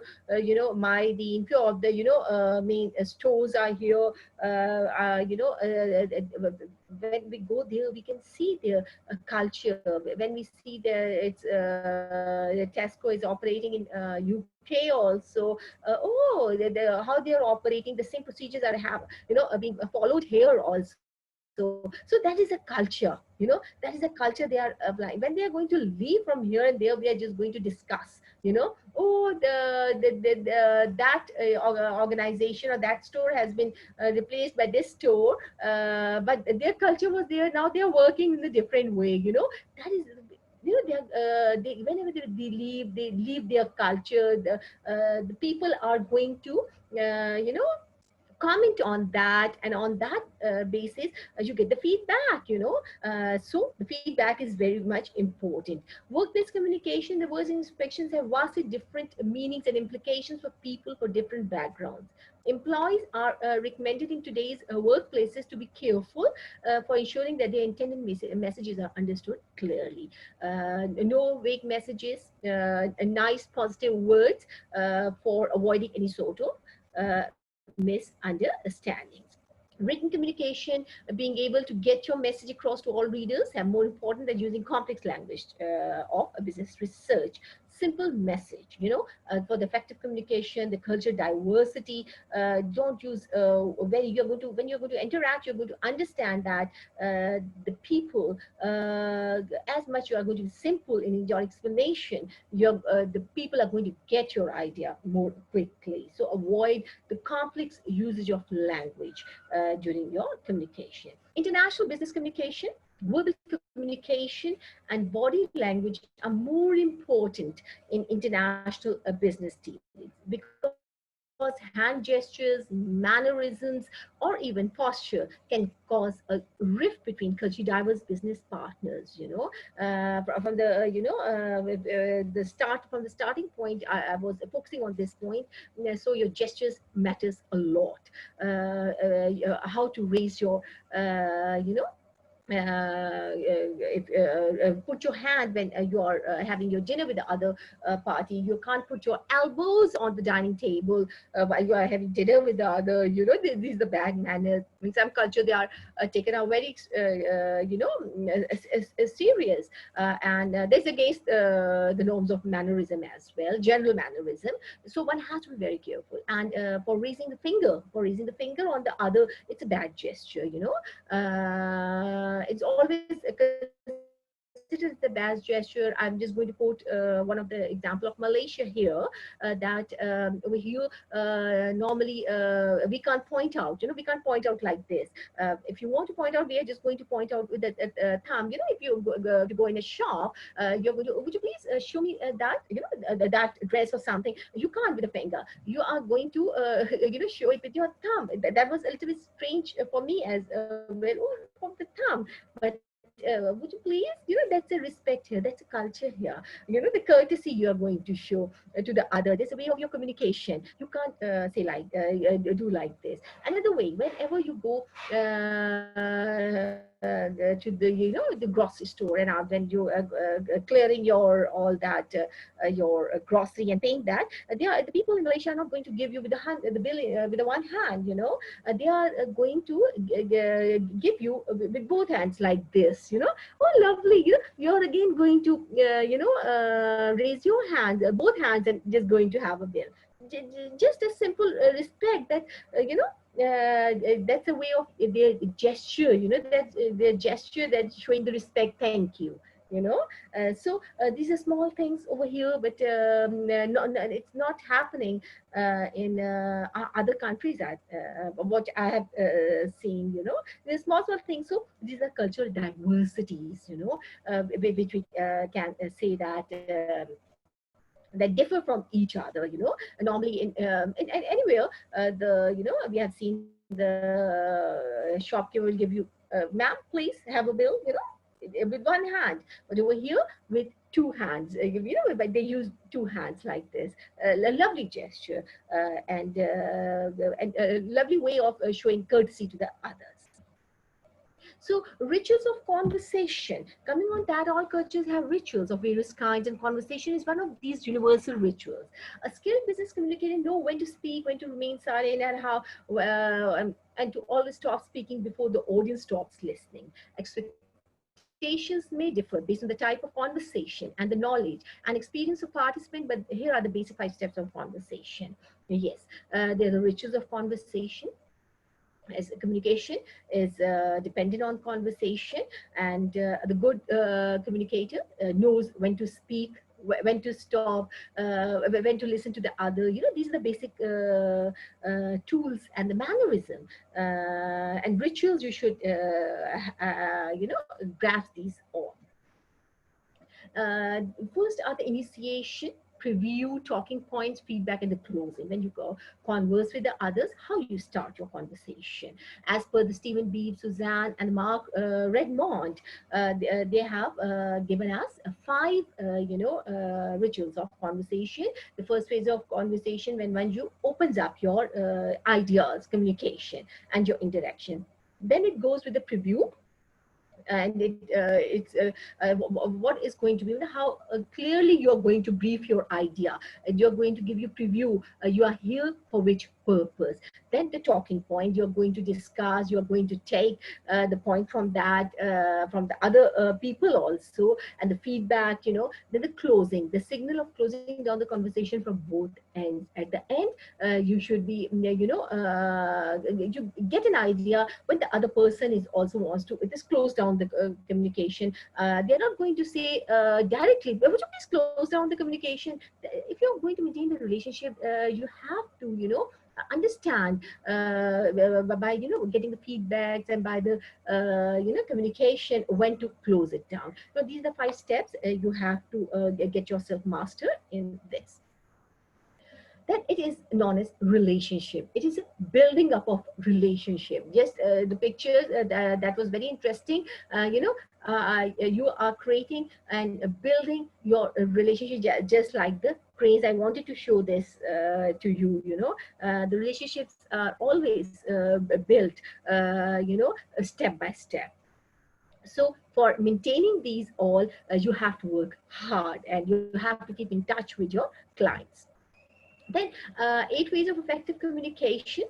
my the info of the main stores are here. When we go there, we can see their culture. When we see Tesco is operating in UK also. How they are operating, the same procedures are being followed here also. So that is a culture. That is a culture they are applying. When they are going to leave from here and there, we are just going to discuss. Oh, that organization or that store has been replaced by this store, but their culture was there. Now they are working in a different way. That is. Whenever they leave their culture. The people are going to comment on that, and on that basis you get the feedback. So the feedback is very much important. Workplace communication, the words inspections have vastly different meanings and implications for people for different backgrounds. Employees are recommended in today's workplaces to be careful for ensuring that their intended messages are understood clearly. No vague messages, nice positive words for avoiding any sort of misunderstandings. Written communication, being able to get your message across to all readers, are more important than using complex language of a business research. Simple message, for the effective communication, the culture diversity. Don't use when you're going to interact, you're going to understand that the people, as much you are going to be simple in your explanation, the people are going to get your idea more quickly. So avoid the complex usage of language during your communication. International business communication, verbal communication, and body language are more important in international business dealings, because hand gestures, mannerisms, or even posture can cause a rift between culturally diverse business partners. From the starting point, I was focusing on this point. So your gestures matters a lot. How to raise your put your hand when you are having your dinner with the other party. You can't put your elbows on the dining table while you are having dinner with the other. These are the bad manners. In some culture, they are taken out very, serious, and there's against the norms of mannerism as well, general mannerism. So one has to be very careful. And for raising the finger on the other, it's a bad gesture. It's always considered as a bad gesture. it is the best gesture. I'm just going to quote one of the example of Malaysia here, that over here normally we can't point out. We can't point out like this. If you want to point out, we are just going to point out with the thumb. If you to go in a shop, you're going to, would you please show me that, that dress or something. You can't with a finger. You are going to show it with your thumb. That was a little bit strange for me as well. Oh, from the thumb. But would you please, that's a respect here. That's a culture here. The courtesy you are going to show to the other. There's a way of your communication. You can't say like do like this. Another way, whenever you go to the the grocery store, and when you clearing your all that your grocery and paying that, the people in Malaysia are not going to give you with the hand, the bill with the one hand. They are going to give you with both hands like this. Oh, lovely. You're again going to raise your hands, both hands, and just going to have a bill. Just a simple respect that that's a way of their gesture. That's their gesture that's showing the respect. Thank you. These are small things over here, but it's not happening in other countries. What I have seen, there's small things. So these are cultural diversities, which we can say that. That differ from each other. Normally in anywhere, the we have seen the shopkeeper will give you, ma'am, please have a bill, with one hand, but over here with two hands. But they use two hands like this. A lovely gesture, and a lovely way of showing courtesy to the others. So, rituals of conversation. Coming on that, all cultures have rituals of various kinds, and conversation is one of these universal rituals. A skilled business communicator know when to speak, when to remain silent, and how, and to always stop speaking before the audience stops listening. Expectations may differ based on the type of conversation and the knowledge and experience of participant, but here are the basic 5 steps of conversation. Yes, they're the rituals of conversation, as communication is dependent on conversation, and the good communicator knows when to speak, when to stop, when to listen to the other. These are the basic tools and the mannerism and rituals. You should grasp these all. First are the initiation, preview, talking points, feedback, and the closing. When you go converse with the others, how you start your conversation. As per the Stephen Beebe, Suzanne, and Mark Redmond, they have given us 5, rituals of conversation. The first phase of conversation, when you opens up your ideas, communication, and your interaction. Then it goes with the preview, and it's what is going to be, how clearly you're going to brief your idea, and you're going to give you preview, you are here for which purpose. Then the talking point, you're going to discuss, you're going to take the point from that, from the other people also, and the feedback. Then the closing, the signal of closing down the conversation from both ends. At the end, you should be, you get an idea when the other person is also wants to just close down the communication. They're not going to say directly, but would you please close down the communication? If you're going to maintain the relationship, you have to, understand by getting the feedbacks, and by the communication, when to close it down. So these are the 5 steps you have to get yourself mastered in this. Then it is known as relationship. It is a building up of relationship. Just the pictures that was very interesting. You are creating and building your relationship, just like the cranes. I wanted to show this to you. The relationships are always built, step by step. So for maintaining these all, you have to work hard, and you have to keep in touch with your clients. Then 8 ways of effective communication.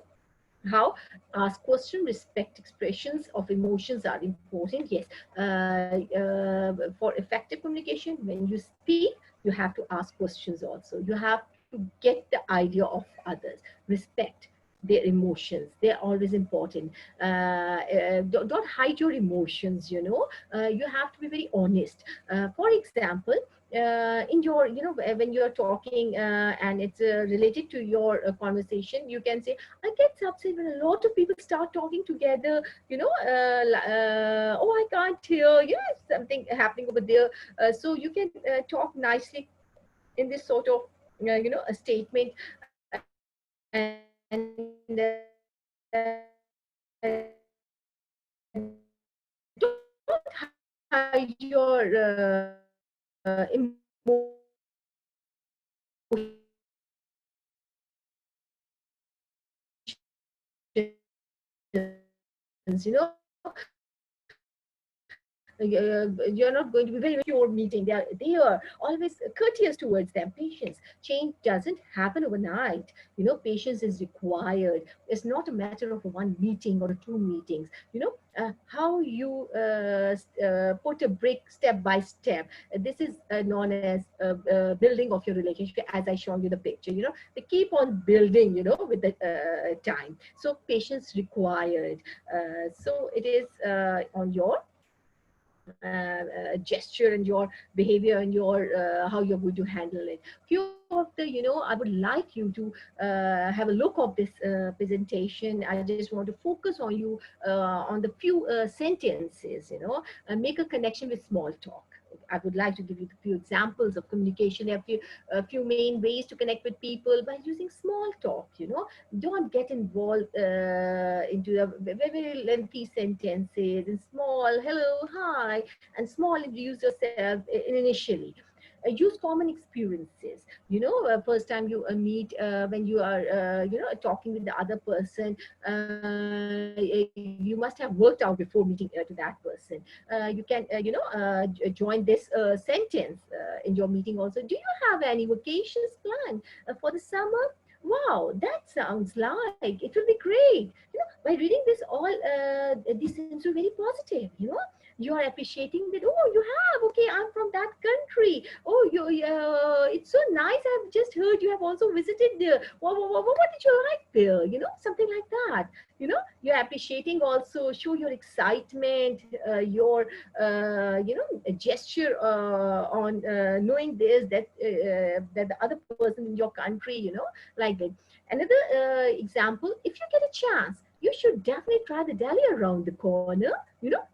How? Ask question, respect expressions of emotions are important. Yes, for effective communication, when you speak, you have to ask questions also. You have to get the idea of others. Respect. their emotions. They're always important. Don't hide your emotions, you have to be very honest. For example, in your, when you're talking, and it's related to your conversation, you can say, I get upset when a lot of people start talking together, oh, I can't hear, something happening over there. So you can talk nicely in this sort of a statement. And don't hide your emotions. You're not going to be very secure meeting. They are always courteous towards them. Patience. Change doesn't happen overnight. Patience is required. It's not a matter of one meeting or two meetings. How you put a brick step by step. This is known as building of your relationship, as I shown you the picture. They keep on building, with the time. So patience required. So it is on your gesture and your behavior and your how you're going to handle it. Few of the, I would like you to have a look of this presentation. I just want to focus on you on the few sentences, make a connection with small talk. I would like to give you a few examples of communication. There are a few main ways to connect with people by using small talk. Don't get involved into the very lengthy sentences and small hello, hi, and small introduce yourself initially. Use common experiences. First time you meet, when you are talking with the other person, you must have worked out before meeting to that person. You can join this sentence in your meeting also. Do you have any vacations planned for the summer? Wow, that sounds like it will be great. By reading this all, these seems to be very positive. You are appreciating that. Oh, you have. Okay, I'm from that country. Oh, it's so nice. I've just heard you have also visited there. What did you like there? Something like that. You're appreciating also. Show your excitement, your a gesture on knowing this, that the other person in your country, like that. Another example, if you get a chance, you should definitely try the deli around the corner.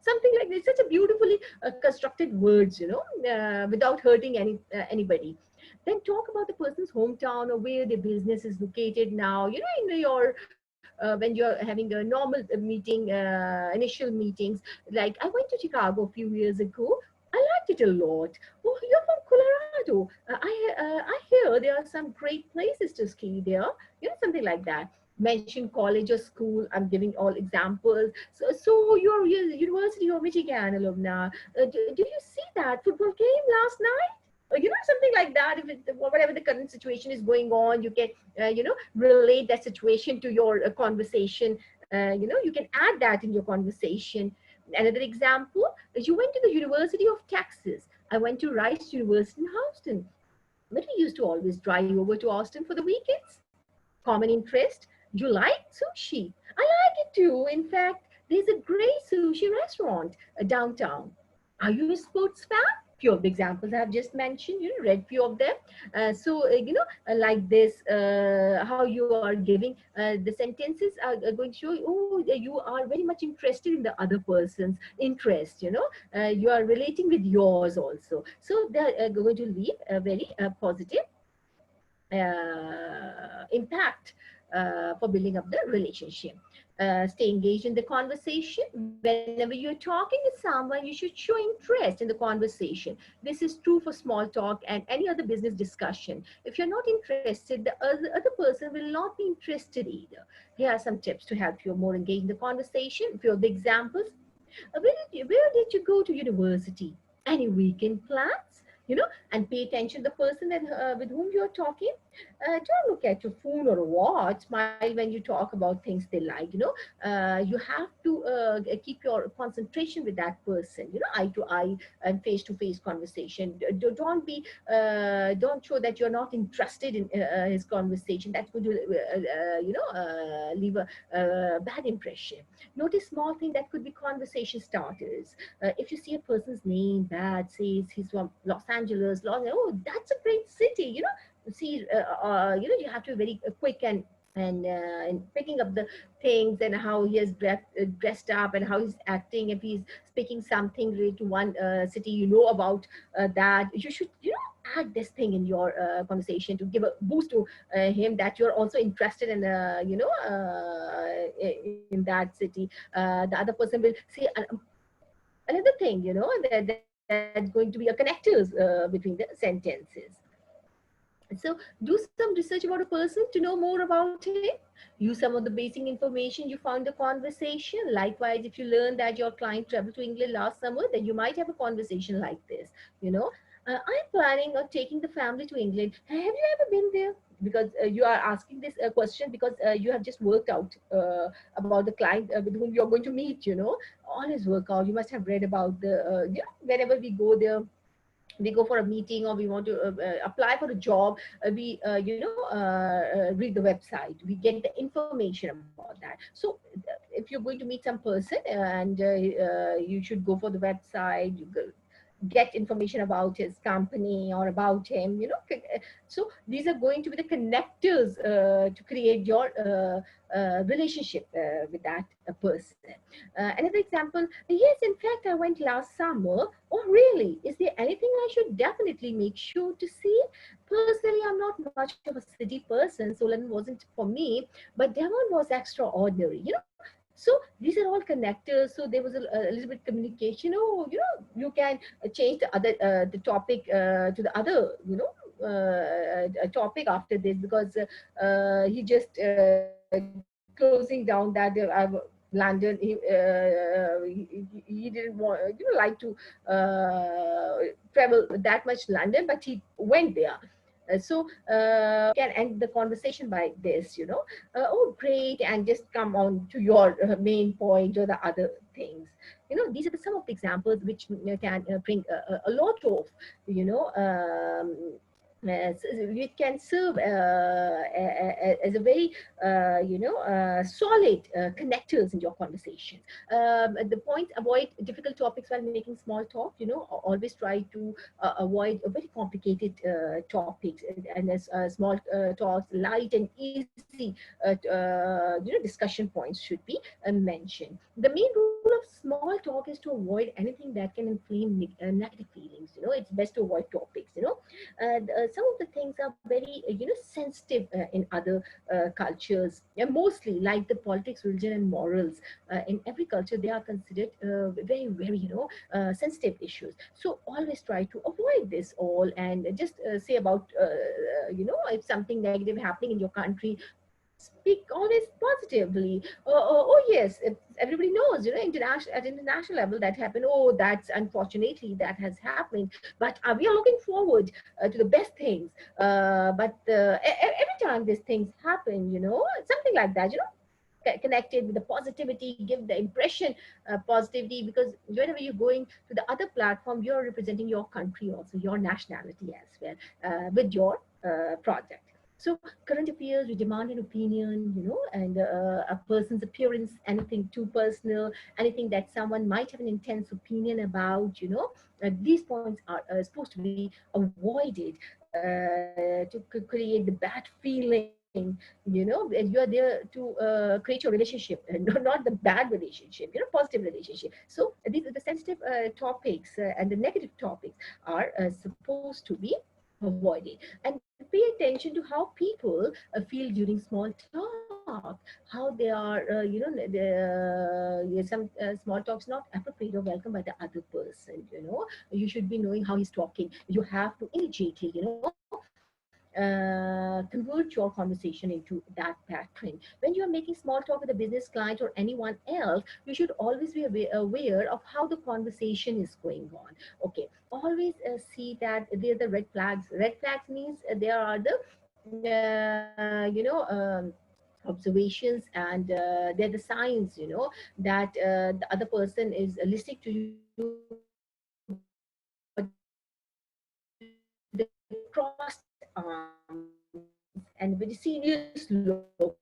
Something like this. Such a beautifully constructed words, without hurting anybody. Then talk about the person's hometown or where their business is located now. In your when you're having a normal meeting, initial meetings. Like, I went to Chicago a few years ago. I liked it a lot. Oh, you're from Colorado. I hear there are some great places to ski there. Something like that. Mention college or school. I'm giving all examples. So your University of Michigan alumni. Do you see that football game last night? Something like that. If whatever the current situation is going on, you can relate that situation to your conversation. You can add that in your conversation. Another example: you went to the University of Texas. I went to Rice University in Houston, but we used to always drive over to Austin for the weekends. Common interest: you like sushi. I like it too. In fact, there's a great sushi restaurant downtown. Are you a sports fan? Few of the examples I've just mentioned, read few of them. Like this, how you are giving the sentences are going to show you, oh, you are very much interested in the other person's interest. You are relating with yours also. So they're going to leave a very positive impact for building up the relationship. Stay engaged in the conversation. Whenever you're talking to someone, you should show interest in the conversation. This is true for small talk and any other business discussion. If you're not interested, the other person will not be interested either. Here are some tips to help you more engage in the conversation. A few of the examples. Where did you go to university? Any weekend plans? and pay attention to the person with whom you're talking. Don't look at your phone or watch. Smile when you talk about things they like. You have to keep your concentration with that person. Eye to eye and face to face conversation. Don't show that you're not interested in his conversation. That's going to leave a bad impression. Notice small things that could be conversation starters. If you see a person's name, bad, says he's from Los Angeles, oh, that's a great city. See, you have to be very quick and picking up the things and how he has dressed up and how he's acting. If he's speaking something related to one city, about that, you should add this thing in your conversation to give a boost to him that you're also interested in in that city. The other person will say another thing, that's going to be a connectors between the sentences. So do some research about a person to know more about him. Use some of the basic information you found in the conversation. Likewise, if you learn that your client traveled to England last summer, then you might have a conversation like this. I'm planning on taking the family to England. Have you ever been there? Because you are asking this question because you have just worked out about the client with whom you're going to meet. Always work out. You must have read about the whenever we go there, we go for a meeting or we want to apply for a job, we read the website, we get the information about that. So if you're going to meet some person and you should go for the website, get information about his company or about him. So these are going to be the connectors to create your relationship with that person. Another example, yes, in fact, I went last summer. Oh, really? Is there anything I should definitely make sure to see? Personally, I'm not much of a city person, so London wasn't for me, but Devon was extraordinary. So these are all connectors. So there was a little bit communication. Oh, you can change the topic to the other, topic after this, because he just closing down that London. He didn't want, like to travel that much London, but he went there. So can end the conversation by this, oh, great, and just come on to your main point or the other things. These are some of the examples which can bring a lot of, it can serve as a very solid connectors in your conversation. The point, avoid difficult topics while making small talk. Always try to avoid a very complicated topics, and as small talks, light and easy discussion points should be mentioned. The main rule of small talk is to avoid anything that can inflame negative feelings. It's best to avoid topics. Some of the things are very sensitive in other cultures, and mostly like the politics, religion, and morals. In every culture, they are considered very, very sensitive issues. So always try to avoid this all, and just say about if something negative happening in your country, speak always positively. Oh yes, everybody knows, international, at international level, that happened. Oh, that's unfortunately that has happened, but we are looking forward to the best things. But every time these things happen, something like that, connected with the positivity, give the impression positivity, because whenever you're going to the other platform, you're representing your country also, your nationality as well, with your project. So current affairs, we demand an opinion, and a person's appearance, anything too personal, anything that someone might have an intense opinion about, these points are supposed to be avoided to create the bad feeling. And you're there to create your relationship, not the bad relationship, positive relationship. So these are the sensitive topics, and the negative topics are supposed to be avoided. And pay attention to how people feel during small talk, how they are, some small talks not appropriate or welcome by the other person. You should be knowing how he's talking. You have to immediately, convert your conversation into that pattern. When you are making small talk with a business client or anyone else, you should always be aware of how the conversation is going on. Okay, always see that there are the red flags. Red flags means there are the observations, and they're the signs, that the other person is listening to you, but with the crossed arms and very serious looks.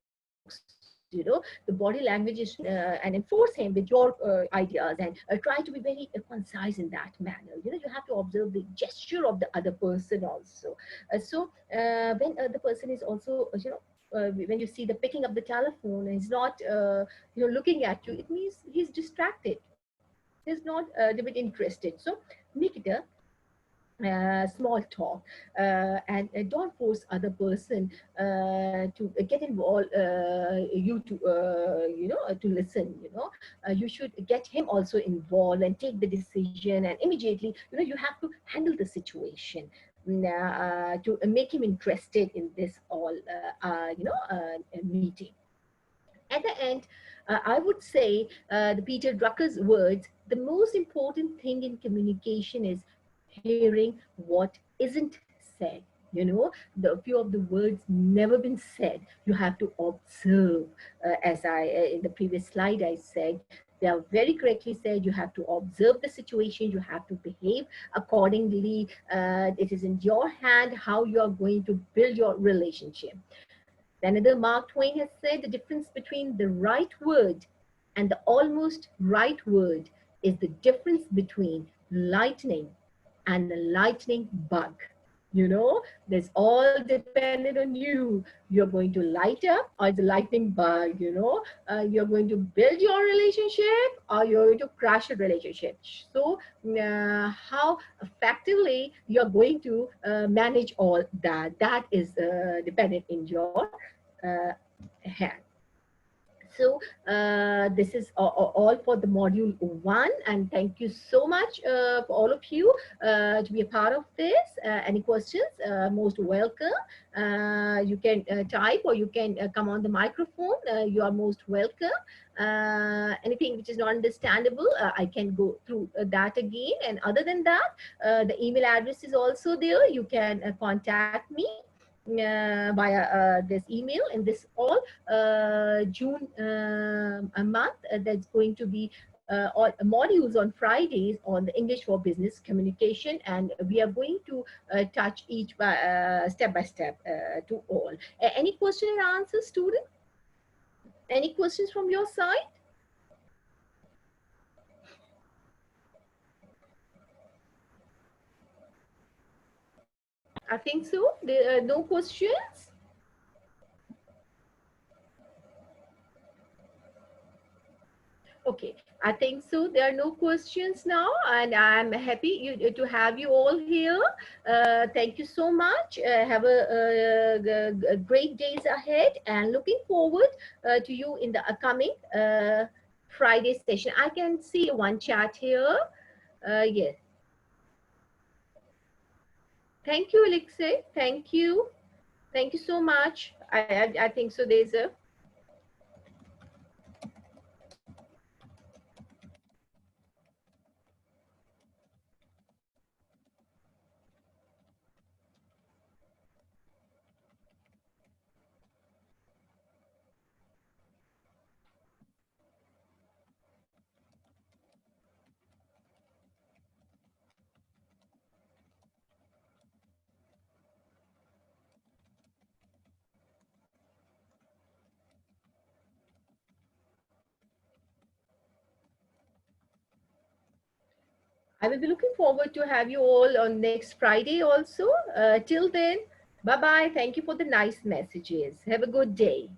The body language is and enforce him with your ideas, and try to be very concise in that manner. You have to observe the gesture of the other person also. When the person is also, when you see the picking up the telephone and he's not, looking at you, it means he's distracted. He's not a bit interested. So make it a small talk, and don't force other person to get involved, you to to listen. You should get him also involved and take the decision, and immediately, you have to handle the situation, to make him interested in this all meeting. At the end, I would say, the Peter Drucker's words, the most important thing in communication is hearing what isn't said. The few of the words never been said. You have to observe. As I in the previous slide I said, they are very correctly said. You have to observe the situation. You have to behave accordingly. It is in your hand how you are going to build your relationship. Another Mark Twain has said the difference between the right word and the almost right word is the difference between lightning and the lightning bug. There's all dependent on you. You're going to light up, or it's a lightning bug. You're going to build your relationship, or you're going to crash a relationship. So, how effectively you're going to manage all that, that is dependent in your uh, hand. So this is all for the module one, and thank you so much for all of you to be a part of this. Any questions? Most welcome. You can type, or you can come on the microphone. You are most welcome. Anything which is not understandable, I can go through that again. And other than that, the email address is also there. You can contact me via this email. And this all June a month, that's going to be all modules on Fridays on the English for Business Communication, and we are going to touch each step by step to all. Any question and answer, student? Any questions from your side? I think so. There are no questions. Okay, I think so. There are no questions now, and I'm happy to have you all here. Thank you so much. Have a great days ahead, and looking forward to you in the upcoming Friday session. I can see one chat here. Yes. Thank you, Alexei. Thank you. Thank you so much. I think so. There's a I will be looking forward to have you all on next Friday also. Till then, bye bye. Thank you for the nice messages. Have a good day.